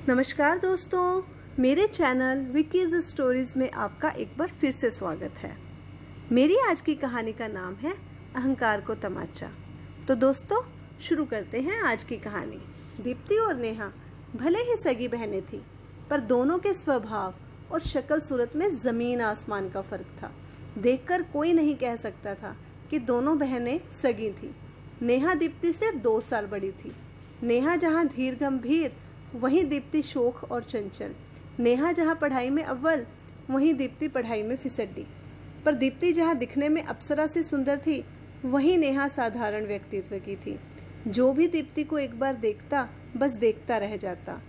नमस्कार दोस्तों, मेरे चैनल विकीज़ स्टोरीज़ में आपका एक बार फिर से स्वागत है। मेरी आज की कहानी का नाम है अहंकार को तमाचा। तो दोस्तों शुरू करते हैं आज की कहानी। दीप्ति और नेहा भले ही सगी बहनें थी, पर दोनों के स्वभाव और शक्ल सूरत में ज़मीन आसमान का फ़र्क था। देखकर कोई नहीं कह सकता था कि दोनों बहनें सगी थीं। नेहा दीप्ति से 2 साल बड़ी थी। नेहा जहाँ धीर गंभीर, वहीं दीप्ति शोख और चंचल। नेहा जहाँ पढ़ाई में अव्वल, वहीं दीप्ति पढ़ाई में फिसड्डी। पर दीप्ति जहाँ दिखने में अप्सरा से सुंदर थी, वहीं नेहा साधारण व्यक्तित्व की थी। जो भी दीप्ति को एक बार देखता, बस देखता रह जाता।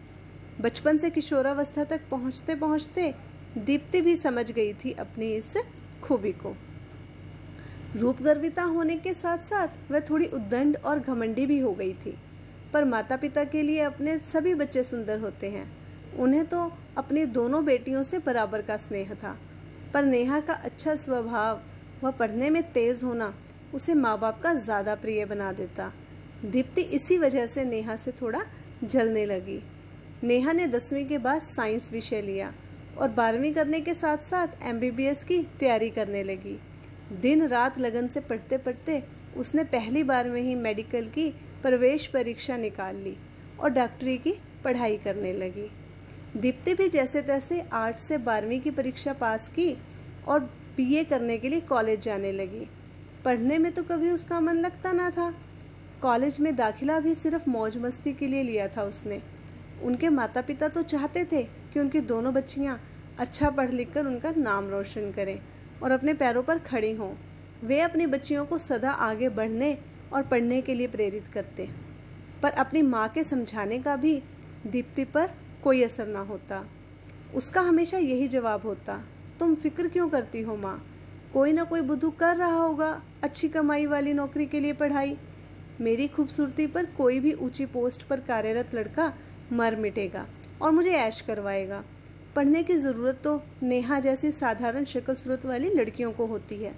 बचपन से किशोरावस्था तक पहुँचते पहुँचते दीप्ति भी समझ गई थी अपनी इस खूबी को। रूपगर्विता होने के साथ साथ वह थोड़ी उद्दंड और घमंडी भी हो गई थी। पर माता पिता के लिए अपने सभी बच्चे सुंदर होते हैं। उन्हें तो अपनी दोनों बेटियों से बराबर का स्नेह था। पर नेहा का अच्छा स्वभाव व पढ़ने में तेज होना उसे माँ बाप का ज़्यादा प्रिय बना देता। दीप्ति इसी वजह से नेहा से थोड़ा जलने लगी। नेहा ने 10वीं के बाद साइंस विषय लिया और 12वीं करने के साथ साथ MBBS की तैयारी करने लगी। दिन रात लगन से पढ़ते पढ़ते उसने पहली बार में ही मेडिकल की प्रवेश परीक्षा निकाल ली और डॉक्टरी की पढ़ाई करने लगी। दीप्ति भी जैसे तैसे 8 से 12वीं की परीक्षा पास की और BA करने के लिए कॉलेज जाने लगी। पढ़ने में तो कभी उसका मन लगता ना था। कॉलेज में दाखिला भी सिर्फ मौज मस्ती के लिए लिया था उसने। उनके माता पिता तो चाहते थे कि उनकी दोनों बच्चियाँ अच्छा पढ़ लिख कर उनका नाम रोशन करें और अपने पैरों पर खड़ी हों। वे अपनी बच्चियों को सदा आगे बढ़ने और पढ़ने के लिए प्रेरित करते, पर अपनी माँ के समझाने का भी दीप्ति पर कोई असर ना होता। उसका हमेशा यही जवाब होता, तुम फिक्र क्यों करती हो माँ, कोई ना कोई बुद्धू कर रहा होगा अच्छी कमाई वाली नौकरी के लिए पढ़ाई। मेरी खूबसूरती पर कोई भी ऊंची पोस्ट पर कार्यरत लड़का मर मिटेगा और मुझे ऐश करवाएगा। पढ़ने की ज़रूरत तो नेहा जैसी साधारण शक्ल सूरत वाली लड़कियों को होती है।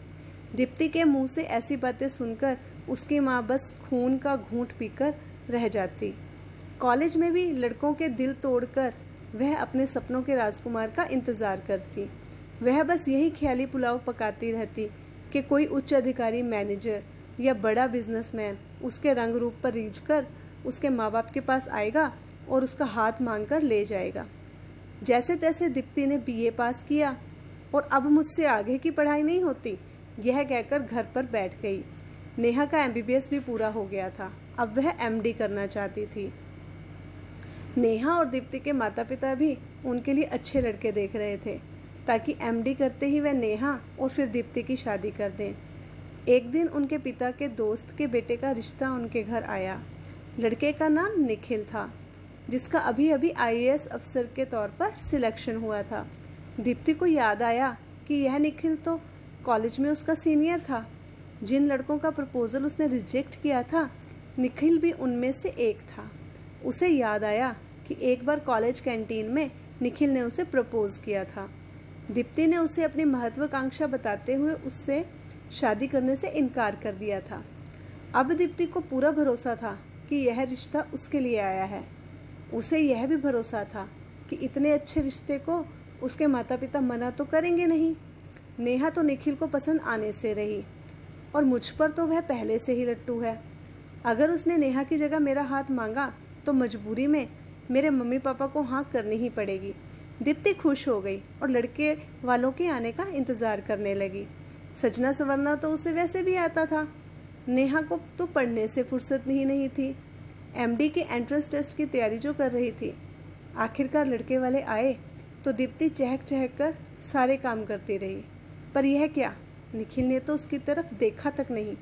दीप्ति के मुंह से ऐसी बातें सुनकर उसकी माँ बस खून का घूंट पीकर रह जाती। कॉलेज में भी लड़कों के दिल तोड़कर वह अपने सपनों के राजकुमार का इंतज़ार करती। वह बस यही ख्याली पुलाव पकाती रहती कि कोई उच्च अधिकारी मैनेजर या बड़ा बिजनेसमैन उसके रंग रूप पर रीझ कर उसके माँ बाप के पास आएगा और उसका हाथ मांग कर ले जाएगा। जैसे तैसे दीप्ति ने BA पास किया और अब मुझसे आगे की पढ़ाई नहीं होती, यह कहकर घर पर बैठ गई। नेहा का MBBS भी पूरा हो गया था, अब वह MD करना चाहती थी। नेहा और दीप्ति के माता पिता भी उनके लिए अच्छे लड़के देख रहे थे, ताकि MD करते ही वह नेहा और फिर दीप्ति की शादी कर दें। एक दिन उनके पिता के दोस्त के बेटे का रिश्ता उनके घर आया। लड़के का नाम निखिल था, जिसका अभी अभी IAS अफसर के तौर पर सिलेक्शन हुआ था। दीप्ति को याद आया कि यह निखिल तो कॉलेज में उसका सीनियर था। जिन लड़कों का प्रपोजल उसने रिजेक्ट किया था, निखिल भी उनमें से एक था। उसे याद आया कि एक बार कॉलेज कैंटीन में निखिल ने उसे प्रपोज किया था। दीप्ति ने उसे अपनी महत्वाकांक्षा बताते हुए उससे शादी करने से इनकार कर दिया था। अब दीप्ति को पूरा भरोसा था कि यह रिश्ता उसके लिए आया है। उसे यह भी भरोसा था कि इतने अच्छे रिश्ते को उसके माता पिता मना तो करेंगे नहीं। नेहा तो निखिल को पसंद आने से रही और मुझ पर तो वह पहले से ही लट्टू है। अगर उसने नेहा की जगह मेरा हाथ मांगा तो मजबूरी में मेरे मम्मी पापा को हाँ करनी ही पड़ेगी। दीप्ति खुश हो गई और लड़के वालों के आने का इंतज़ार करने लगी। सजना संवरना तो उसे वैसे भी आता था। नेहा को तो पढ़ने से फुर्सत ही नहीं थी। MD के एंट्रेंस टेस्ट की तैयारी जो कर रही थी। आखिरकार लड़के वाले आए तो दीप्ति चहक चहक कर सारे काम करती रही। पर यह क्या, निखिल ने तो उसकी तरफ देखा तक नहीं।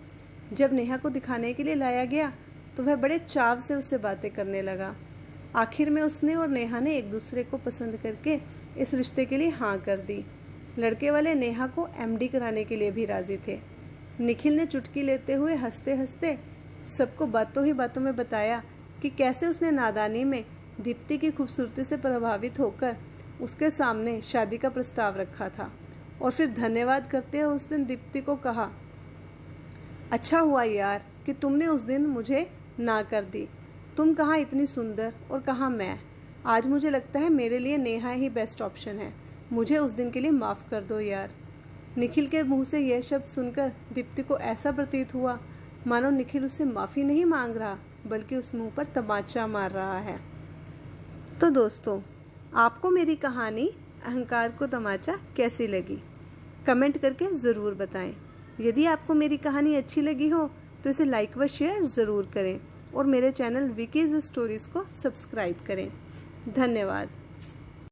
जब नेहा को दिखाने के लिए लाया गया तो वह बड़े चाव से उससे बातें करने लगा। आखिर में उसने और नेहा ने एक दूसरे को पसंद करके इस रिश्ते के लिए हाँ कर दी। लड़के वाले नेहा को MD कराने के लिए भी राजी थे। निखिल ने चुटकी लेते हुए हंसते हंसते सबको बातों ही बातों में बताया कि कैसे उसने नादानी में दीप्ति की खूबसूरती से प्रभावित होकर उसके सामने शादी का प्रस्ताव रखा था। और फिर धन्यवाद करते हुए उस दिन दीप्ति को कहा, अच्छा हुआ यार कि तुमने उस दिन मुझे ना कर दी। तुम कहाँ इतनी सुंदर और कहाँ मैं। आज मुझे लगता है मेरे लिए नेहा ही बेस्ट ऑप्शन है। मुझे उस दिन के लिए माफ़ कर दो यार। निखिल के मुंह से यह शब्द सुनकर दीप्ति को ऐसा प्रतीत हुआ मानो निखिल उससे माफ़ी नहीं मांग रहा, बल्कि उस मुंह पर तमाचा मार रहा है। तो दोस्तों, आपको मेरी कहानी अहंकार को तमाचा कैसी लगी? कमेंट करके ज़रूर बताएं। यदि आपको मेरी कहानी अच्छी लगी हो तो इसे लाइक व शेयर ज़रूर करें और मेरे चैनल विकीज़ स्टोरीज़ को सब्सक्राइब करें। धन्यवाद।